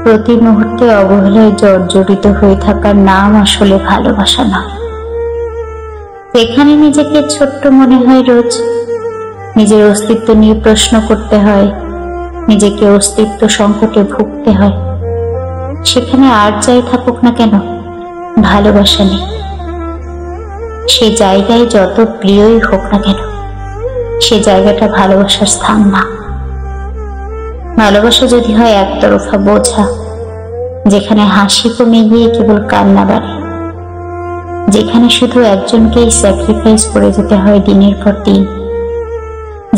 প্রতি মুহূর্তে অবহেলায় জর্জরিত হয়ে থাকার নাম আসলে ভালোবাসা নয়। এখানে নিজেকে ছোট্ট মনে হয় রোজ, নিজের অস্তিত্ব নিয়ে প্রশ্ন করতে হয়, নিজেকে অস্তিত্ব সংকটে ভুগতে হয়, সেখানে আর যাই থাকুক না কেন ভালোবাসা নেই। সে জায়গায় যত প্রিয়ই হোক না কেন সে জায়গাটা ভালোবাসার স্থান না। ভালোবাসা যদি হয় একতরফা বোঝা, যেখানে হাসি কমে গিয়ে কেবল কান্না বাড়ে, যেখানে শুধু একজনকেই স্যাক্রিফাইস করে যেতে হয় দিনের পর দিন,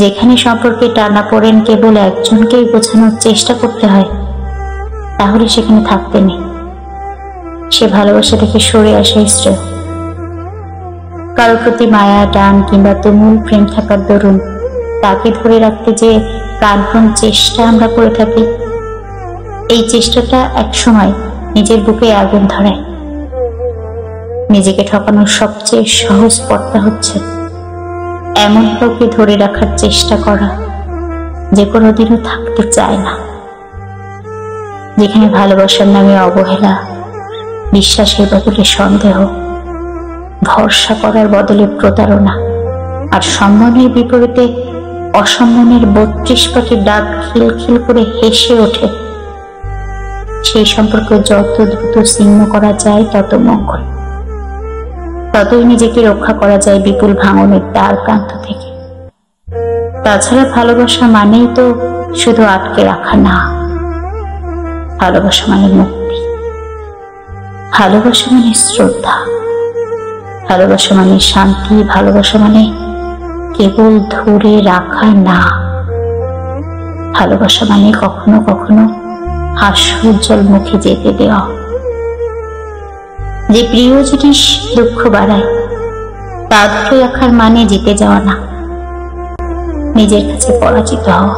যেখানে সম্পর্কে টানাপোড়েন কেবল একজনকেই বোঝানোর চেষ্টা করতে হয়, তাহলে সেখানে থাকতে নেই। সে ভালোবাসা থেকে সরে আসাই শ্রেয়। কারোর প্রতি মায়া টান কিংবা তুমুল প্রেম থাকার দরুন তাকে ধরে রাখতে যে প্রাণপণ চেষ্টা আমরা করে থাকি, এই চেষ্টাটা একসময় নিজের বুকে আগুন ধরায়। নিজেকে ঠকানোর সবচেয়ে সহজ পথটা হচ্ছে এমন কাউকে ধরে রাখার চেষ্টা করা যে কোনোদিনও থাকতে চায় না, যেখানে ভালোবাসার নামে অবহেলা, বিশ্বাসের বদলে সন্দেহ, ভরসা করার বদলে প্রতারণা, আর সম্মানের বিপরীতে অসম্মানের 32 পাটি ডাক খিলখিল করে হেসে ওঠে। সেই সম্পর্ক যত দ্রুত ছিন্ন করা যায় তত মঙ্গল, ততই নিজেকে রক্ষা করা যায় বিপুল ভাঙনের দ্বার প্রান্ত থেকে। তাছাড়া ভালোবাসা মানেই তো শুধু আটকে রাখা না, ভালোবাসা মানে মুক্তি, ভালোবাসা মানে শ্রদ্ধা, ভালোবাসা মানে শান্তি, ভালোবাসা মানে কেবল ধরে রাখা না, ভালোবাসা মানে কখনো কখনো হাস্যোজ্জ্বল মুখে যেতে দেওয়া। যে প্রিয় জিনিস দুঃখ বাড়ায় তা ধরে রাখার মানে জিতে যাওয়া না, নিজের কাছে পরাজিত হওয়া।